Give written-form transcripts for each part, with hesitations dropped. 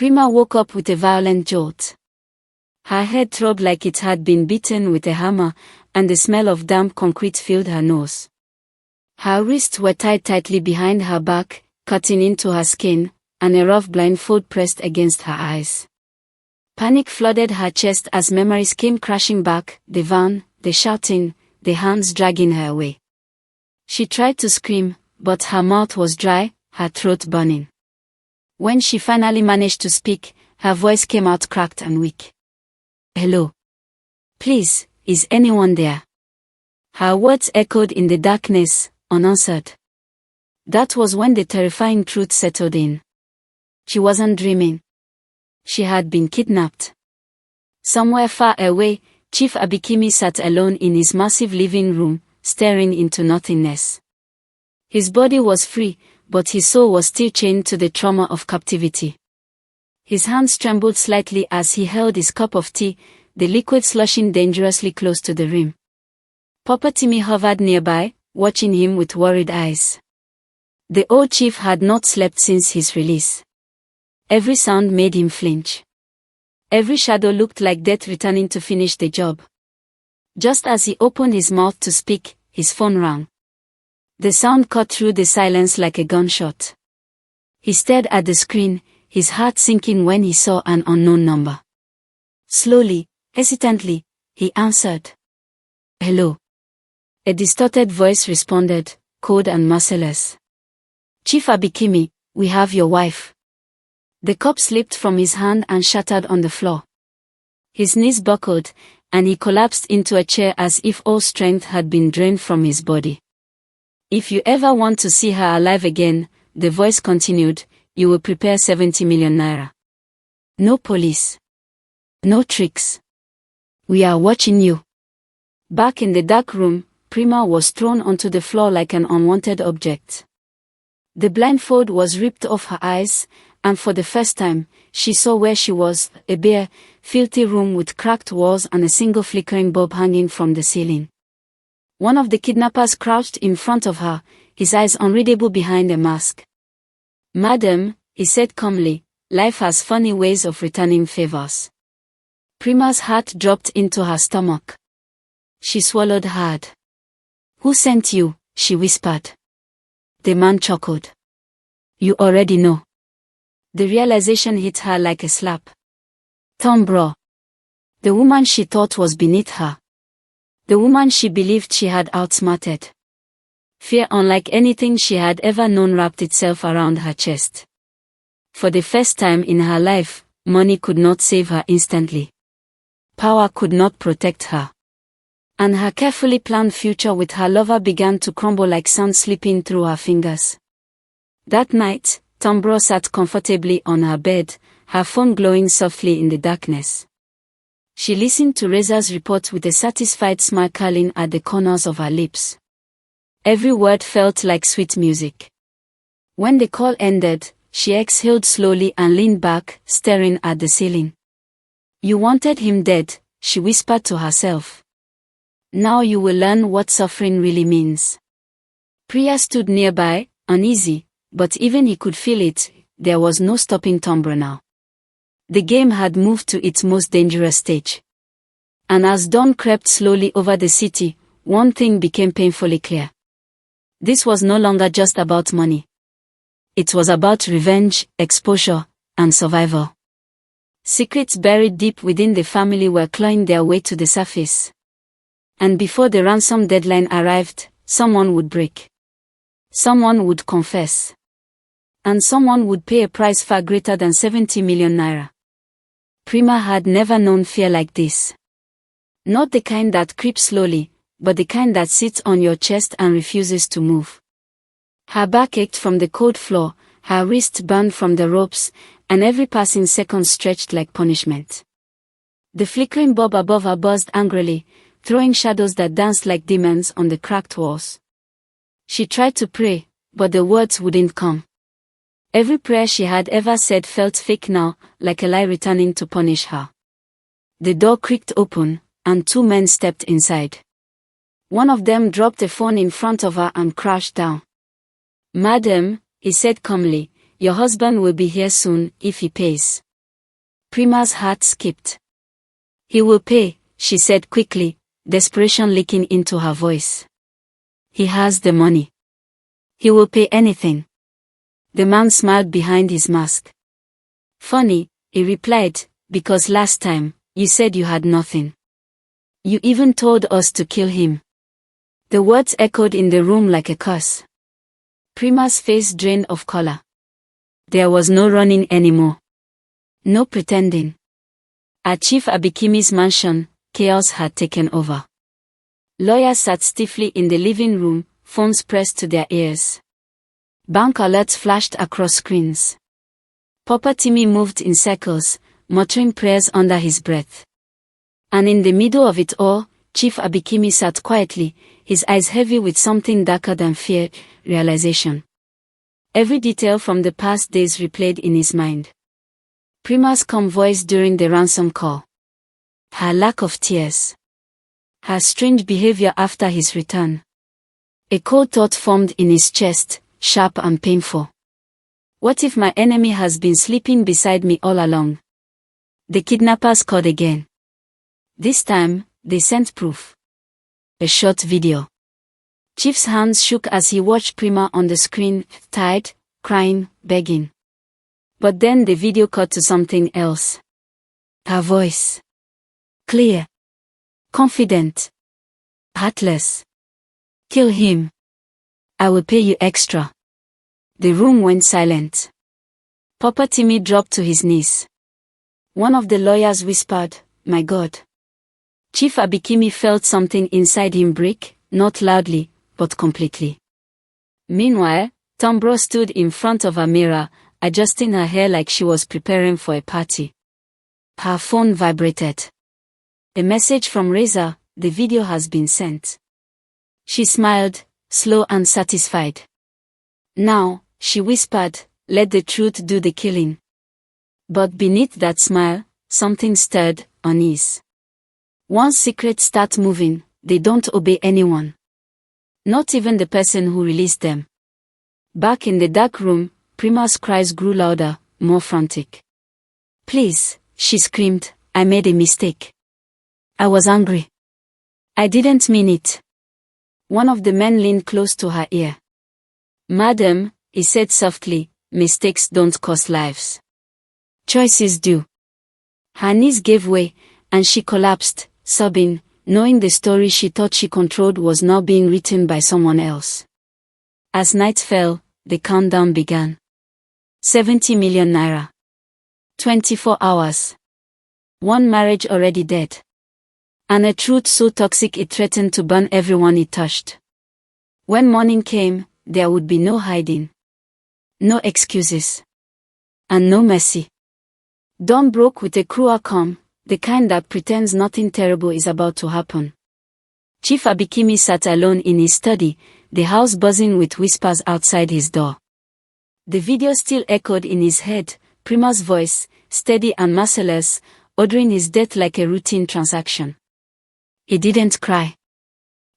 Prima woke up with a violent jolt. Her head throbbed like it had been beaten with a hammer, and the smell of damp concrete filled her nose. Her wrists were tied tightly behind her back, cutting into her skin, and a rough blindfold pressed against her eyes. Panic flooded her chest as memories came crashing back, the van, the shouting, the hands dragging her away. She tried to scream, but her mouth was dry, her throat burning. When she finally managed to speak, her voice came out cracked and weak. "Hello. Please, is anyone there?" Her words echoed in the darkness, unanswered. That was when the terrifying truth settled in. She wasn't dreaming. She had been kidnapped. Somewhere far away, Chief Abikimi sat alone in his massive living room, staring into nothingness. His body was free, but his soul was still chained to the trauma of captivity. His hands trembled slightly as he held his cup of tea, the liquid slushing dangerously close to the rim. Papa Timmy hovered nearby, watching him with worried eyes. The old chief had not slept since his release. Every sound made him flinch. Every shadow looked like death returning to finish the job. Just as he opened his mouth to speak, his phone rang. The sound cut through the silence like a gunshot. He stared at the screen, his heart sinking when he saw an unknown number. Slowly, hesitantly, he answered. "Hello." A distorted voice responded, cold and merciless. "Chief Abikimi, we have your wife." The cup slipped from his hand and shattered on the floor. His knees buckled, and he collapsed into a chair as if all strength had been drained from his body. "If you ever want to see her alive again," the voice continued, "you will prepare 70 million naira. No police. No tricks. We are watching you." Back in the dark room, Prima was thrown onto the floor like an unwanted object. The blindfold was ripped off her eyes, and for the first time, she saw where she was, a bare, filthy room with cracked walls and a single flickering bulb hanging from the ceiling. One of the kidnappers crouched in front of her, his eyes unreadable behind a mask. "Madam," he said calmly, "life has funny ways of returning favors." Prima's heart dropped into her stomach. She swallowed hard. "Who sent you?" she whispered. The man chuckled. "You already know." The realization hit her like a slap. Tombro. The woman she thought was beneath her. The woman she believed she had outsmarted. Fear unlike anything she had ever known wrapped itself around her chest. For the first time in her life, money could not save her instantly. Power could not protect her. And her carefully planned future with her lover began to crumble like sand slipping through her fingers. That night, Tombro sat comfortably on her bed, her phone glowing softly in the darkness. She listened to Reza's report with a satisfied smile curling at the corners of her lips. Every word felt like sweet music. When the call ended, she exhaled slowly and leaned back, staring at the ceiling. "You wanted him dead," she whispered to herself. "Now you will learn what suffering really means." Priya stood nearby, uneasy, but even he could feel it, there was no stopping Tombro now. The game had moved to its most dangerous stage. And as dawn crept slowly over the city, one thing became painfully clear. This was no longer just about money. It was about revenge, exposure, and survival. Secrets buried deep within the family were clawing their way to the surface. And before the ransom deadline arrived, someone would break. Someone would confess. And someone would pay a price far greater than 70 million naira. Prima had never known fear like this. Not the kind that creeps slowly, but the kind that sits on your chest and refuses to move. Her back ached from the cold floor, her wrist burned from the ropes, and every passing second stretched like punishment. The flickering bulb above her buzzed angrily, throwing shadows that danced like demons on the cracked walls. She tried to pray, but the words wouldn't come. Every prayer she had ever said felt fake now, like a lie returning to punish her. The door creaked open, and two men stepped inside. One of them dropped a phone in front of her and crashed down. "Madam," he said calmly, "your husband will be here soon, if he pays." Prima's heart skipped. He will pay, she said quickly, desperation leaking into her voice. He has the money. He will pay anything. The man smiled behind his mask. Funny, he replied, because last time, you said you had nothing. You even told us to kill him. The words echoed in the room like a curse. Prima's face drained of color. There was no running anymore. No pretending. At Chief Abikimi's mansion, chaos had taken over. Lawyers sat stiffly in the living room, phones pressed to their ears. Bank alerts flashed across screens. Papa Timmy moved in circles, muttering prayers under his breath. And in the middle of it all, Chief Abikimi sat quietly, his eyes heavy with something darker than fear, realization. Every detail from the past days replayed in his mind. Prima's calm voice during the ransom call. Her lack of tears. Her strange behavior after his return. A cold thought formed in his chest, sharp and painful. What if my enemy has been sleeping beside me all along? The kidnappers called again. This time, they sent proof. A short video. Chief's hands shook as he watched Prima on the screen, tired, crying, begging. But then the video cut to something else. Her voice. Clear. Confident. Heartless. Kill him. I will pay you extra. The room went silent. Papa Timmy dropped to his knees. One of the lawyers whispered, "My God." Chief Abikimi felt something inside him break, not loudly, but completely. Meanwhile, Tombro stood in front of a mirror, adjusting her hair like she was preparing for a party. Her phone vibrated. A message from Reza, "The video has been sent." She smiled, slow and satisfied. "Now," she whispered, "let the truth do the killing." But beneath that smile, something stirred, unease. Once secrets start moving, they don't obey anyone. Not even the person who released them. Back in the dark room, Prima's cries grew louder, more frantic. "Please," she screamed, "I made a mistake. I was angry. I didn't mean it." One of the men leaned close to her ear. "Madam," he said softly, "mistakes don't cost lives. Choices do." Her knees gave way, and she collapsed, sobbing, knowing the story she thought she controlled was now being written by someone else. As night fell, the countdown began. 70 million naira. 24 hours. One marriage already dead. And a truth so toxic it threatened to burn everyone it touched. When morning came, there would be no hiding. No excuses. And no mercy. Dawn broke with a cruel calm, the kind that pretends nothing terrible is about to happen. Chief Abikimi sat alone in his study, the house buzzing with whispers outside his door. The video still echoed in his head, Prima's voice, steady and merciless, ordering his death like a routine transaction. He didn't cry.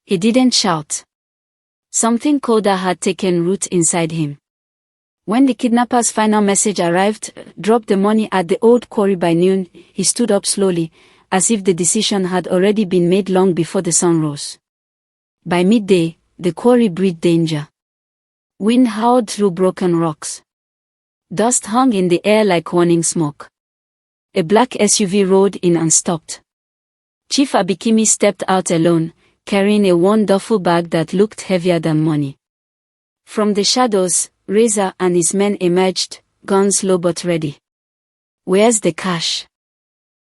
He didn't shout. Something colder had taken root inside him. When the kidnapper's final message arrived, "Drop the money at the old quarry by noon," he stood up slowly, as if the decision had already been made long before the sun rose. By midday, the quarry breathed danger. Wind howled through broken rocks. Dust hung in the air like warning smoke. A black SUV rolled in and stopped. Chief Abikimi stepped out alone, carrying a worn duffel bag that looked heavier than money. From the shadows, Reza and his men emerged, guns low but ready. "Where's the cash?"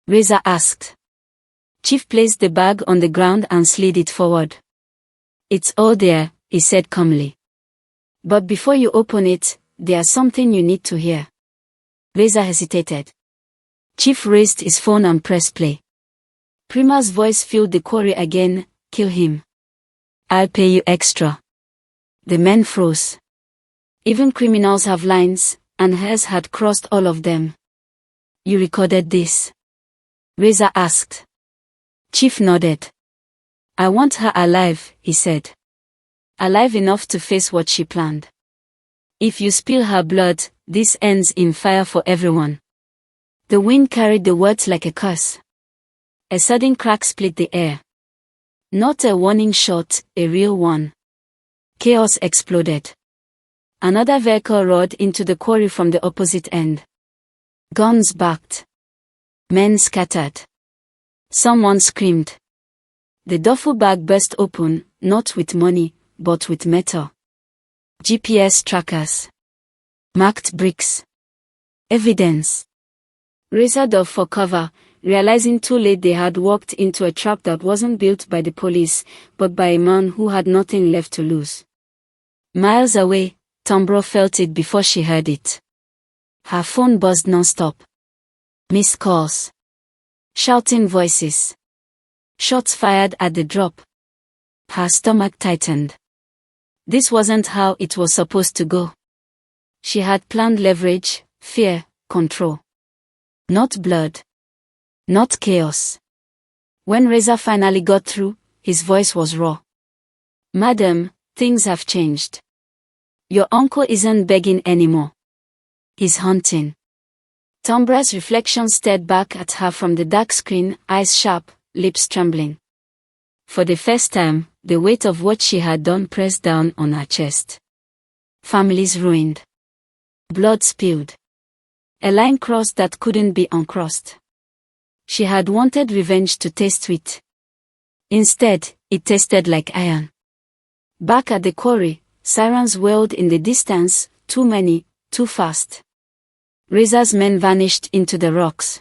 Reza asked. Chief placed the bag on the ground and slid it forward. "It's all there," he said calmly. "But before you open it, there's something you need to hear." Reza hesitated. Chief raised his phone and pressed play. Prima's voice filled the quarry again, "Kill him. I'll pay you extra." The men froze. Even criminals have lines, and hers had crossed all of them. "You recorded this?" Reza asked. Chief nodded. "I want her alive," he said. "Alive enough to face what she planned. If you spill her blood, this ends in fire for everyone." The wind carried the words like a curse. A sudden crack split the air. Not a warning shot, a real one. Chaos exploded. Another vehicle roared into the quarry from the opposite end. Guns barked. Men scattered. Someone screamed. The duffel bag burst open, not with money, but with metal. GPS trackers. Marked bricks. Evidence. Reza dove for cover, realizing too late they had walked into a trap that wasn't built by the police, but by a man who had nothing left to lose. Miles away, Tombro felt it before she heard it. Her phone buzzed non-stop. Missed calls. Shouting voices. Shots fired at the drop. Her stomach tightened. This wasn't how it was supposed to go. She had planned leverage, fear, control. Not blood. Not chaos. When Reza finally got through, his voice was raw. Madam, things have changed. Your uncle isn't begging anymore. He's hunting. Tombra's reflection stared back at her from the dark screen, eyes sharp, lips trembling. For the first time, the weight of what she had done pressed down on her chest. Families ruined. Blood spilled. A line crossed that couldn't be uncrossed. She had wanted revenge to taste sweet. Instead, it tasted like iron. Back at the quarry, sirens wailed in the distance, too many, too fast. Reza's men vanished into the rocks.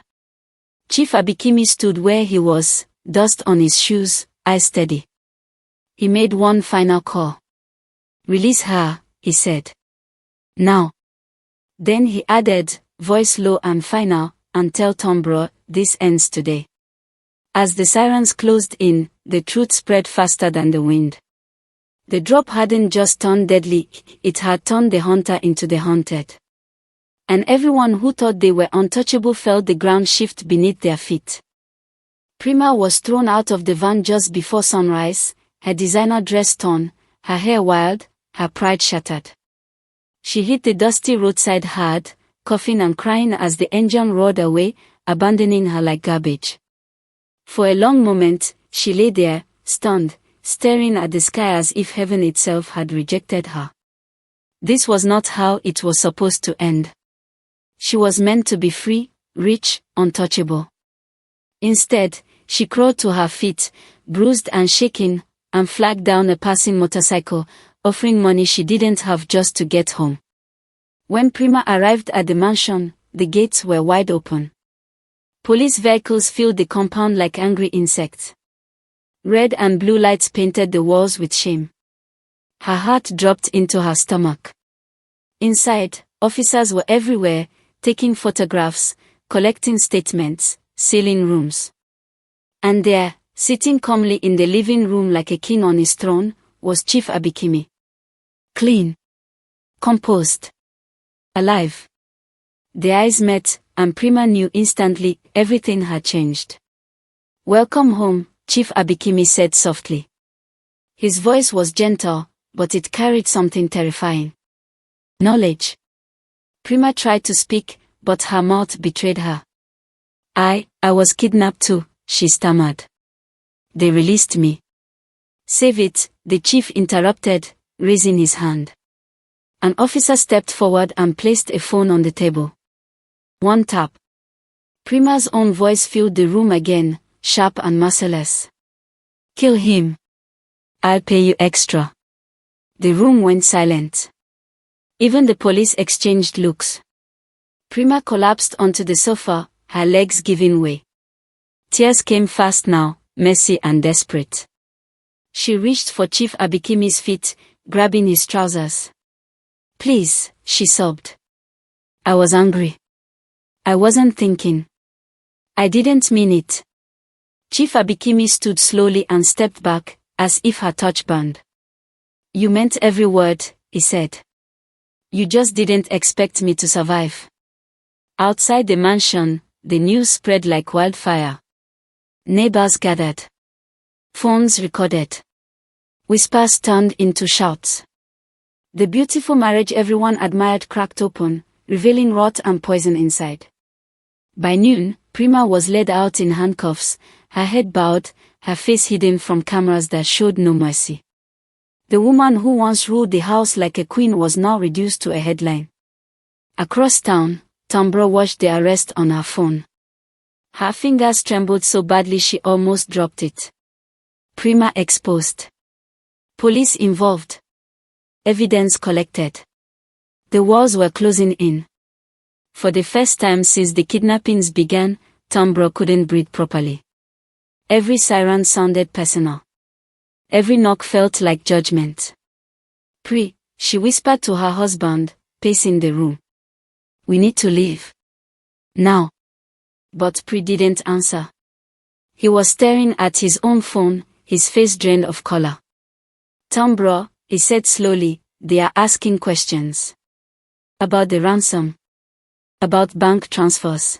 Chief Abikimi stood where he was, dust on his shoes, eyes steady. He made one final call. Release her, he said. Now. Then he added, voice low and final, and tell Tombro, this ends today. As the sirens closed in, the truth spread faster than the wind. The drop hadn't just turned deadly, it had turned the hunter into the hunted. And everyone who thought they were untouchable felt the ground shift beneath their feet. Prima was thrown out of the van just before sunrise, her designer dress torn, her hair wild, her pride shattered. She hit the dusty roadside hard, coughing and crying as the engine roared away, abandoning her like garbage. For a long moment, she lay there, stunned, staring at the sky as if heaven itself had rejected her. This was not how it was supposed to end. She was meant to be free, rich, untouchable. Instead, she crawled to her feet, bruised and shaking, and flagged down a passing motorcycle, offering money she didn't have just to get home. When Prima arrived at the mansion, the gates were wide open. Police vehicles filled the compound like angry insects. Red and blue lights painted the walls with shame. Her heart dropped into her stomach. Inside, officers were everywhere, taking photographs, collecting statements, sealing rooms. And there, sitting calmly in the living room like a king on his throne, was Chief Abikimi. Clean. Composed. Alive. The eyes met, and Prima knew instantly everything had changed. Welcome home, Chief Abikimi said softly. His voice was gentle, but it carried something terrifying. Knowledge. Prima tried to speak, but her mouth betrayed her. I was kidnapped too, she stammered. They released me. Save it, the chief interrupted, raising his hand. An officer stepped forward and placed a phone on the table. One tap. Prima's own voice filled the room again, sharp and merciless. Kill him. I'll pay you extra. The room went silent. Even the police exchanged looks. Prima collapsed onto the sofa, her legs giving way. Tears came fast now, messy and desperate. She reached for Chief Abikimi's feet, grabbing his trousers. Please, she sobbed. I was angry. I wasn't thinking. I didn't mean it. Chief Abikimi stood slowly and stepped back, as if her touch burned. You meant every word, he said. You just didn't expect me to survive. Outside the mansion, the news spread like wildfire. Neighbors gathered. Phones recorded. Whispers turned into shouts. The beautiful marriage everyone admired cracked open, revealing rot and poison inside. By noon, Prima was led out in handcuffs, her head bowed, her face hidden from cameras that showed no mercy. The woman who once ruled the house like a queen was now reduced to a headline. Across town, Tambra watched the arrest on her phone. Her fingers trembled so badly she almost dropped it. Prima exposed. Police involved. Evidence collected. The walls were closing in. For the first time since the kidnappings began, Tambra couldn't breathe properly. Every siren sounded personal. Every knock felt like judgment. Pri, she whispered to her husband, pacing the room. We need to leave. Now. But Pri didn't answer. He was staring at his own phone, his face drained of color. Tambra, he said slowly, they are asking questions. About the ransom. About bank transfers.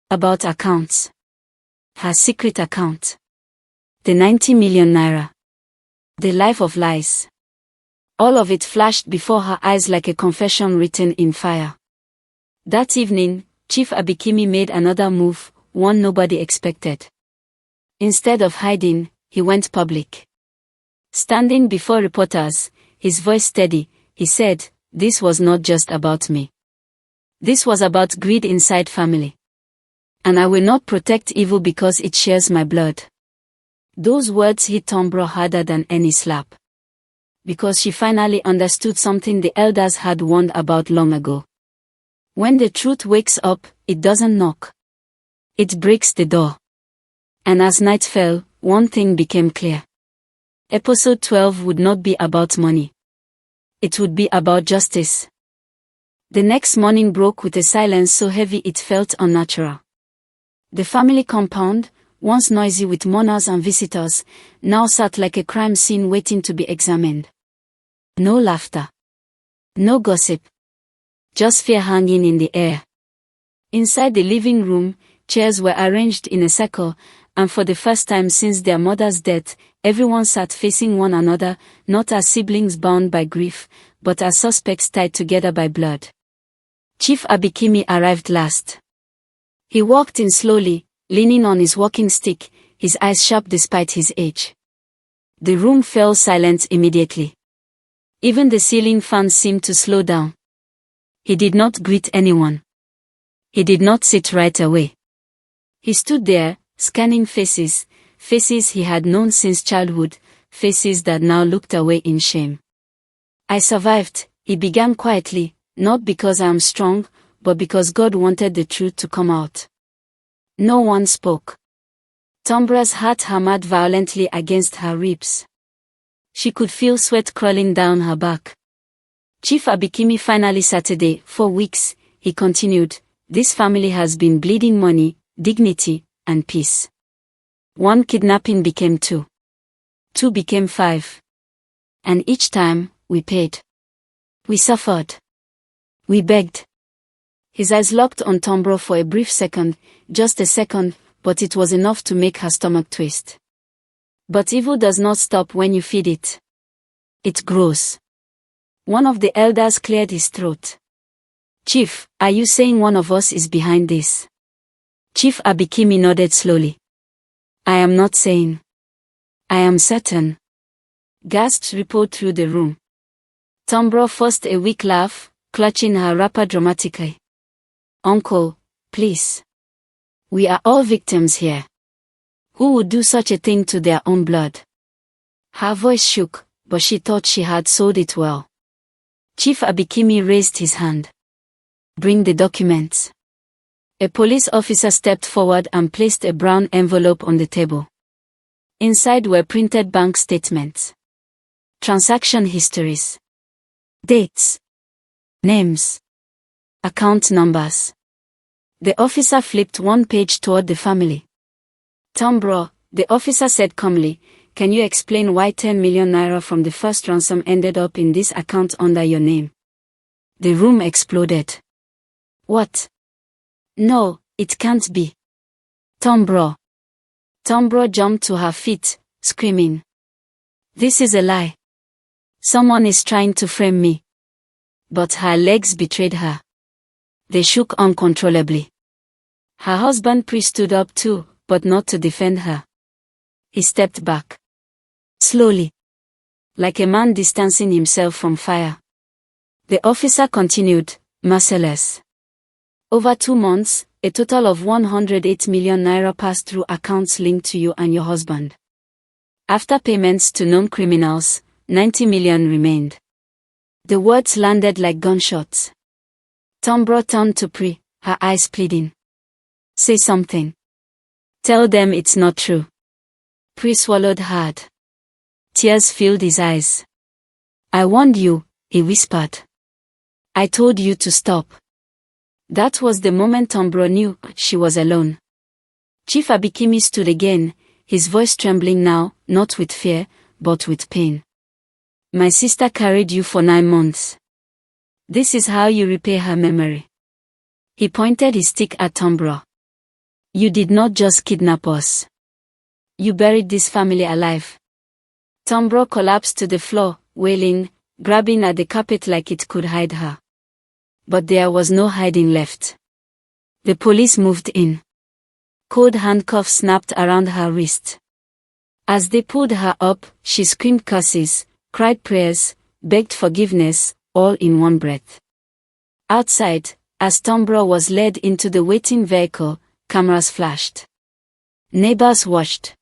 About accounts. Her secret account. The 90 million naira. The life of lies. All of it flashed before her eyes like a confession written in fire. That evening, Chief Abikimi made another move, one nobody expected. Instead of hiding, he went public. Standing before reporters, his voice steady, he said, "This was not just about me. This was about greed inside family. And I will not protect evil because it shares my blood." Those words hit Tambra harder than any slap. Because she finally understood something the elders had warned about long ago. When the truth wakes up, it doesn't knock. It breaks the door. And as night fell, one thing became clear. Episode 12 would not be about money. It would be about justice. The next morning broke with a silence so heavy it felt unnatural. The family compound, once noisy with mourners and visitors, now sat like a crime scene waiting to be examined. No laughter. No gossip. Just fear hanging in the air. Inside the living room, chairs were arranged in a circle, and for the first time since their mother's death, everyone sat facing one another, not as siblings bound by grief, but as suspects tied together by blood. Chief Abikimi arrived last. He walked in slowly, leaning on his walking stick, his eyes sharp despite his age. The room fell silent immediately. Even the ceiling fan seemed to slow down. He did not greet anyone. He did not sit right away. He stood there, scanning faces, faces he had known since childhood, faces that now looked away in shame. "I survived," he began quietly, "not because I am strong, but because God wanted the truth to come out." No one spoke. Tambra's heart hammered violently against her ribs. She could feel sweat crawling down her back. Chief Abikimi finally Saturday, 4 weeks, he continued, "This family has been bleeding money, dignity, and peace. One kidnapping became 2. 2 became 5. And each time, we paid. We suffered. We begged." His eyes locked on Tambra for a brief second, just a second, but it was enough to make her stomach twist. But evil does not stop when you feed it. It grows. One of the elders cleared his throat. "Chief, are you saying one of us is behind this?" Chief Abikimi nodded slowly. "I am not saying. I am certain." Gasps rippled through the room. Tambra forced a weak laugh, clutching her wrapper dramatically. "Uncle, please. We are all victims here. Who would do such a thing to their own blood?" Her voice shook, but she thought she had sold it well. Chief Abikimi raised his hand. "Bring the documents." A police officer stepped forward and placed a brown envelope on the table. Inside were printed bank statements. Transaction histories. Dates. Names. Account numbers. The officer flipped one page toward the family. "Tambra," the officer said calmly, "can you explain why 10 million naira from the first ransom ended up in this account under your name?" The room exploded. "What? No, it can't be. Tambra." Tambra jumped to her feet, screaming. "This is a lie. Someone is trying to frame me." But her legs betrayed her. They shook uncontrollably. Her husband Pri stood up too, but not to defend her. He stepped back. Slowly. Like a man distancing himself from fire. The officer continued, merciless. Over 2 months, a total of 108 million naira passed through accounts linked to you and your husband. After payments to known criminals, 90 million remained. The words landed like gunshots. Tombro turned to Pri, her eyes pleading. Say something. Tell them it's not true. Pri swallowed hard. Tears filled his eyes. I warned you, he whispered. I told you to stop. That was the moment Tombro knew she was alone. Chief Abikimi stood again, his voice trembling now, not with fear, but with pain. My sister carried you for 9 months. This is how you repay her memory. He pointed his stick at Tombro. You did not just kidnap us. You buried this family alive. Tombro collapsed to the floor, wailing, grabbing at the carpet like it could hide her. But there was no hiding left. The police moved in. Cold handcuffs snapped around her wrist. As they pulled her up, she screamed curses, cried prayers, begged forgiveness, all in one breath. Outside, as Tombro was led into the waiting vehicle, cameras flashed. Neighbors watched.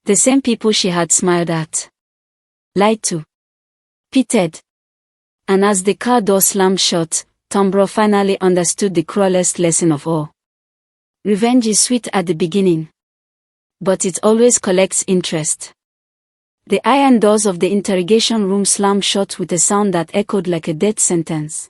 The same people she had smiled at. Lied to. Pitied. And as the car door slammed shut, Tombro finally understood the cruelest lesson of all. Revenge is sweet at the beginning. But it always collects interest. The iron doors of the interrogation room slammed shut with a sound that echoed like a death sentence.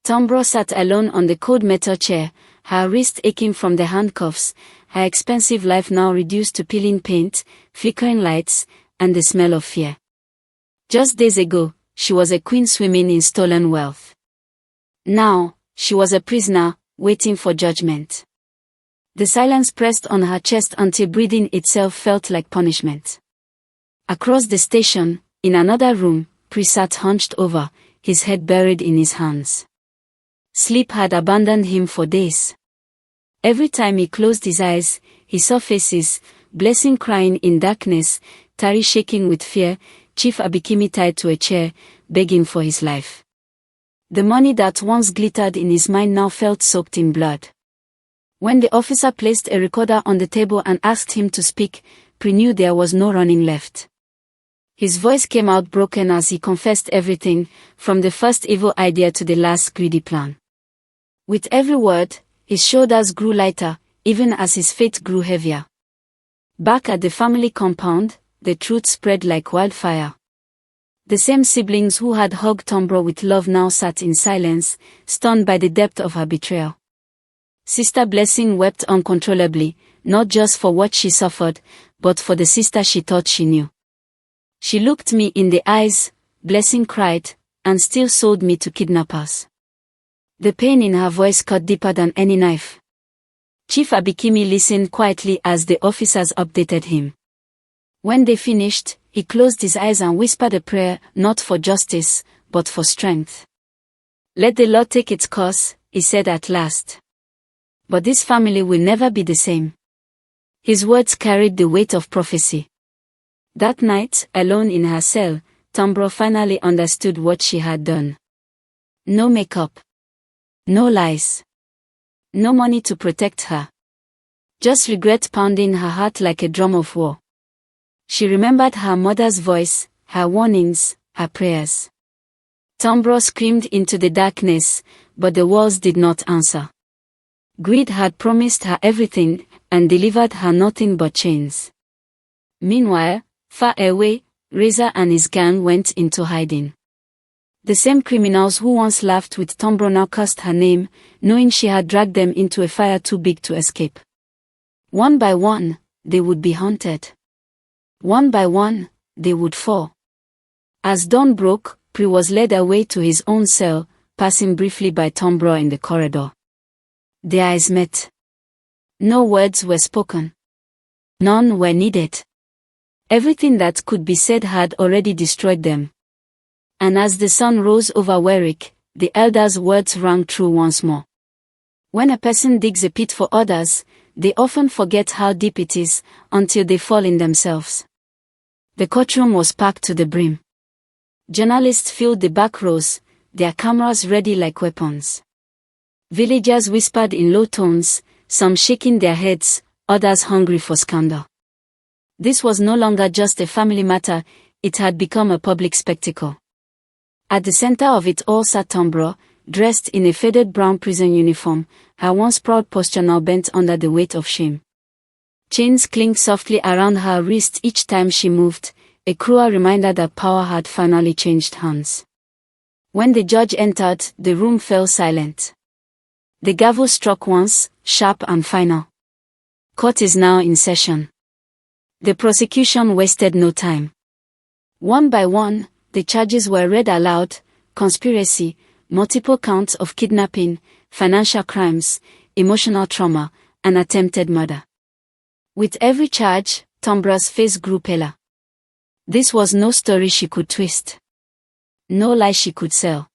Tombro sat alone on the cold metal chair, her wrist aching from the handcuffs, her expensive life now reduced to peeling paint, flickering lights, and the smell of fear. Just days ago, she was a queen swimming in stolen wealth. Now, she was a prisoner, waiting for judgment. The silence pressed on her chest until breathing itself felt like punishment. Across the station, in another room, Pri sat hunched over, his head buried in his hands. Sleep had abandoned him for days. Every time he closed his eyes, he saw faces, Blessing crying in darkness, Tari shaking with fear, Chief Abikimi tied to a chair, begging for his life. The money that once glittered in his mind now felt soaked in blood. When the officer placed a recorder on the table and asked him to speak, Pri knew there was no running left. His voice came out broken as he confessed everything, from the first evil idea to the last greedy plan. With every word, his shoulders grew lighter, even as his fate grew heavier. Back at the family compound, the truth spread like wildfire. The same siblings who had hugged Tombro with love now sat in silence, stunned by the depth of her betrayal. Sister Blessing wept uncontrollably, not just for what she suffered, but for the sister she thought she knew. She looked me in the eyes, Blessing cried, and still sold me to kidnappers. The pain in her voice cut deeper than any knife. Chief Abikimi listened quietly as the officers updated him. When they finished, he closed his eyes and whispered a prayer, not for justice, but for strength. Let the law take its course, he said at last. But this family will never be the same. His words carried the weight of prophecy. That night, alone in her cell, Tombro finally understood what she had done. No makeup. No lies. No money to protect her. Just regret pounding her heart like a drum of war. She remembered her mother's voice, her warnings, her prayers. Tombro screamed into the darkness, but the walls did not answer. Greed had promised her everything, and delivered her nothing but chains. Meanwhile, far away, Reza and his gang went into hiding. The same criminals who once laughed with Tombro now cursed her name, knowing she had dragged them into a fire too big to escape. One by one, they would be haunted. One by one, they would fall. As dawn broke, Pri was led away to his own cell, passing briefly by Tombro in the corridor. Their eyes met. No words were spoken. None were needed. Everything that could be said had already destroyed them. And as the sun rose over Warwick, the elder's words rang true once more. When a person digs a pit for others, they often forget how deep it is, until they fall in themselves. The courtroom was packed to the brim. Journalists filled the back rows, their cameras ready like weapons. Villagers whispered in low tones, some shaking their heads, others hungry for scandal. This was no longer just a family matter, it had become a public spectacle. At the center of it all sat Tombra, dressed in a faded brown prison uniform, her once proud posture now bent under the weight of shame. Chains clinked softly around her wrist each time she moved, a cruel reminder that power had finally changed hands. When the judge entered, the room fell silent. The gavel struck once, sharp and final. Court is now in session. The prosecution wasted no time. One by one, the charges were read aloud: conspiracy, multiple counts of kidnapping, financial crimes, emotional trauma, and attempted murder. With every charge, Tombra's face grew paler. This was no story she could twist. No lie she could sell.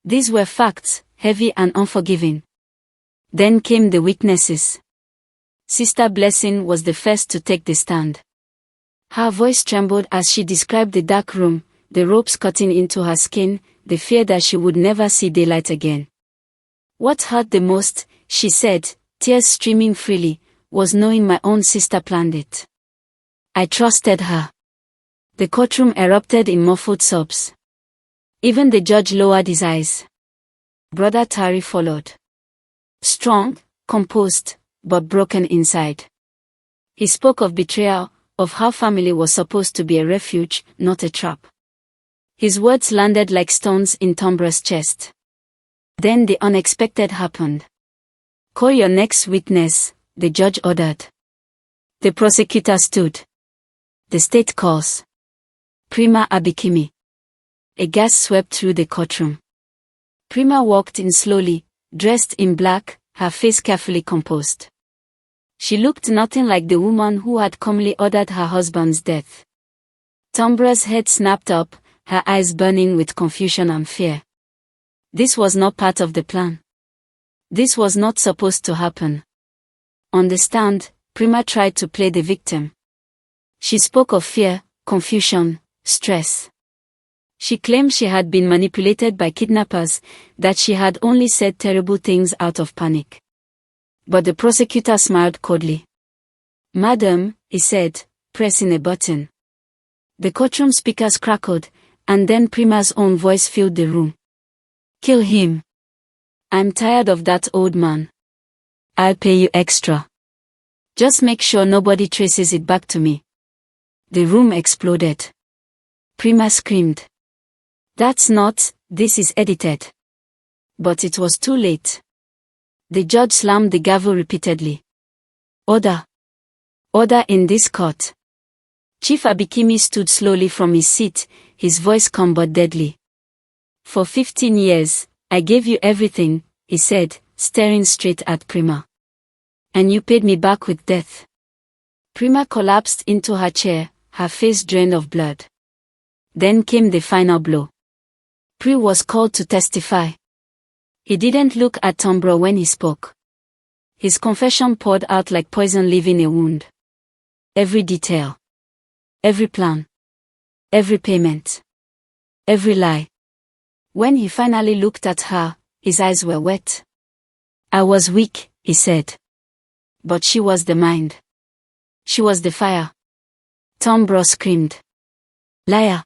These were facts, heavy and unforgiving. Then came the witnesses. Sister Blessing was the first to take the stand. Her voice trembled as she described the dark room, the ropes cutting into her skin, the fear that she would never see daylight again. What hurt the most, she said, tears streaming freely, was knowing my own sister planned it. I trusted her. The courtroom erupted in muffled sobs. Even the judge lowered his eyes. Brother Tari followed. Strong, composed, but broken inside. He spoke of betrayal, of how family was supposed to be a refuge, not a trap. His words landed like stones in Tombra's chest. Then the unexpected happened. Call your next witness, the judge ordered. The prosecutor stood. The state calls. Prima Abikimi. A gasp swept through the courtroom. Prima walked in slowly, dressed in black, her face carefully composed. She looked nothing like the woman who had calmly ordered her husband's death. Tombra's head snapped up, her eyes burning with confusion and fear. This was not part of the plan. This was not supposed to happen. On the stand, Prima tried to play the victim. She spoke of fear, confusion, stress. She claimed she had been manipulated by kidnappers, that she had only said terrible things out of panic. But the prosecutor smiled coldly. Madam, he said, pressing a button. The courtroom speakers crackled, and then Prima's own voice filled the room. Kill him. I'm tired of that old man. I'll pay you extra. Just make sure nobody traces it back to me. The room exploded. Prima screamed. That's not, this is edited. But it was too late. The judge slammed the gavel repeatedly. Order. Order in this court. Chief Abikimi stood slowly from his seat, his voice calm but deadly. For 15 years, I gave you everything, he said, staring straight at Prima. And you paid me back with death. Prima collapsed into her chair, her face drained of blood. Then came the final blow. Pri was called to testify. He didn't look at Tombra when he spoke. His confession poured out like poison leaving a wound. Every detail. Every plan. Every payment. Every lie. When he finally looked at her, his eyes were wet. I was weak, he said. But she was the mind. She was the fire. Tombra screamed. Liar.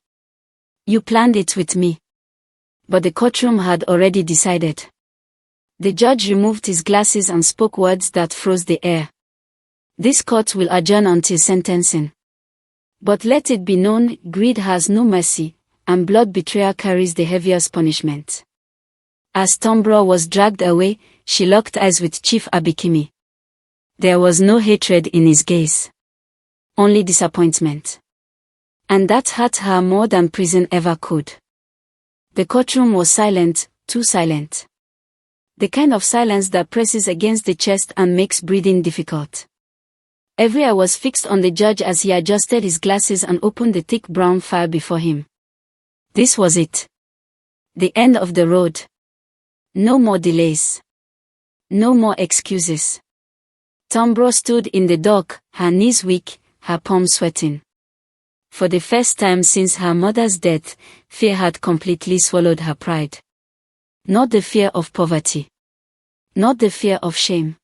You planned it with me. But the courtroom had already decided. The judge removed his glasses and spoke words that froze the air. This court will adjourn until sentencing. But let it be known, greed has no mercy, and blood betrayal carries the heaviest punishment. As Tombra was dragged away, she locked eyes with Chief Abikimi. There was no hatred in his gaze. Only disappointment. And that hurt her more than prison ever could. The courtroom was silent, too silent. The kind of silence that presses against the chest and makes breathing difficult. Every eye was fixed on the judge as he adjusted his glasses and opened the thick brown file before him. This was it. The end of the road. No more delays. No more excuses. Tombro stood in the dock, her knees weak, her palms sweating. For the first time since her mother's death, fear had completely swallowed her pride. Not the fear of poverty. Not the fear of shame.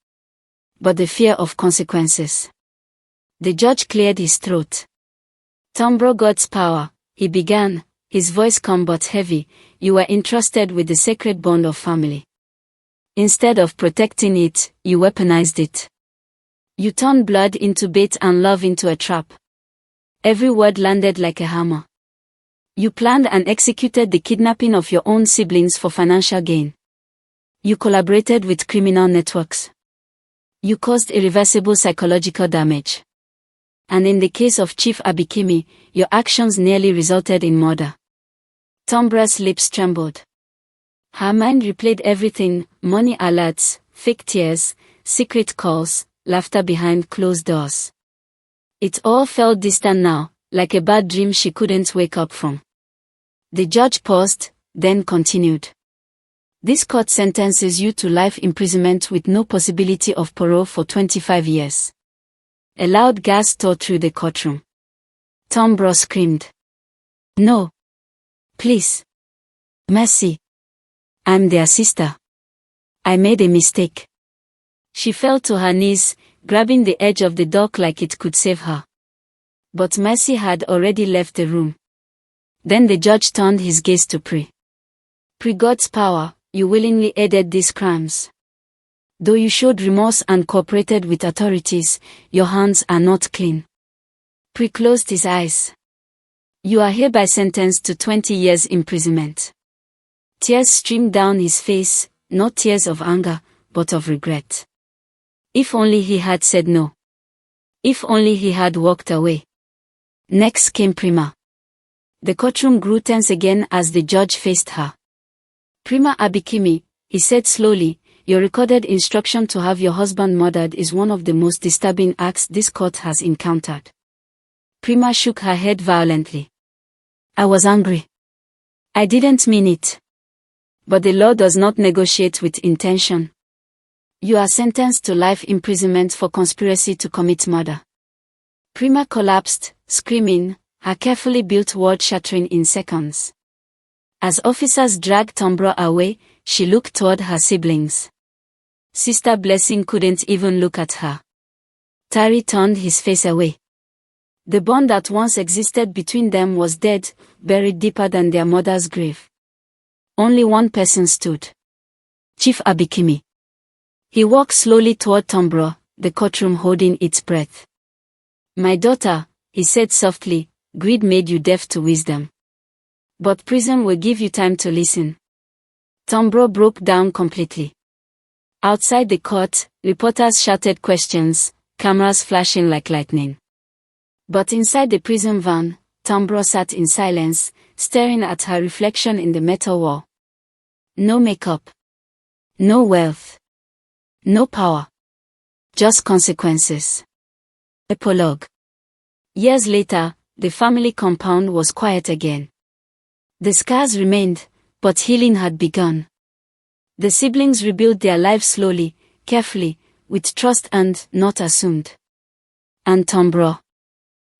But the fear of consequences. The judge cleared his throat. Tombro God's power, he began, his voice calm but heavy. You were entrusted with the sacred bond of family. Instead of protecting it, you weaponized it. You turned blood into bait and love into a trap. Every word landed like a hammer. You planned and executed the kidnapping of your own siblings for financial gain. You collaborated with criminal networks. You caused irreversible psychological damage. And in the case of Chief Abikimi, your actions nearly resulted in murder. Tombra's lips trembled. Her mind replayed everything: money alerts, fake tears, secret calls, laughter behind closed doors. It all felt distant now, like a bad dream she couldn't wake up from. The judge paused, then continued. This court sentences you to life imprisonment with no possibility of parole for 25 years. A loud gasp tore through the courtroom. Tombro screamed. No. Please. Mercy. I'm their sister. I made a mistake. She fell to her knees, grabbing the edge of the dock like it could save her. But Mercy had already left the room. Then the judge turned his gaze to Pri. Pri, God's power, you willingly aided these crimes. Though you showed remorse and cooperated with authorities, your hands are not clean. Pri closed his eyes. You are hereby sentenced to 20 years imprisonment. Tears streamed down his face, not tears of anger, but of regret. If only he had said no. If only he had walked away. Next came Prima. The courtroom grew tense again as the judge faced her. Prima Abikimi, he said slowly, your recorded instruction to have your husband murdered is one of the most disturbing acts this court has encountered. Prima shook her head violently. I was angry. I didn't mean it. But the law does not negotiate with intention. You are sentenced to life imprisonment for conspiracy to commit murder. Prima collapsed, screaming, her carefully built world shattering in seconds. As officers dragged Tombro away, she looked toward her siblings. Sister Blessing couldn't even look at her. Tari turned his face away. The bond that once existed between them was dead, buried deeper than their mother's grave. Only one person stood. Chief Abikimi. He walked slowly toward Tombro, the courtroom holding its breath. My daughter, he said softly, greed made you deaf to wisdom. But prison will give you time to listen. Tombro broke down completely. Outside the court, reporters shouted questions, cameras flashing like lightning. But inside the prison van, Tombro sat in silence, staring at her reflection in the metal wall. No makeup. No wealth. No power. Just consequences. Epilogue. Years later, the family compound was quiet again. The scars remained, but healing had begun. The siblings rebuilt their lives slowly, carefully, with trust and not assumed. And Tombro.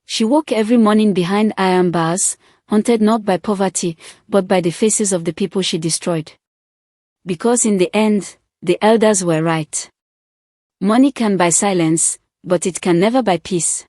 She woke every morning behind iron bars, haunted not by poverty, but by the faces of the people she destroyed. Because in the end, the elders were right. Money can buy silence, but it can never buy peace.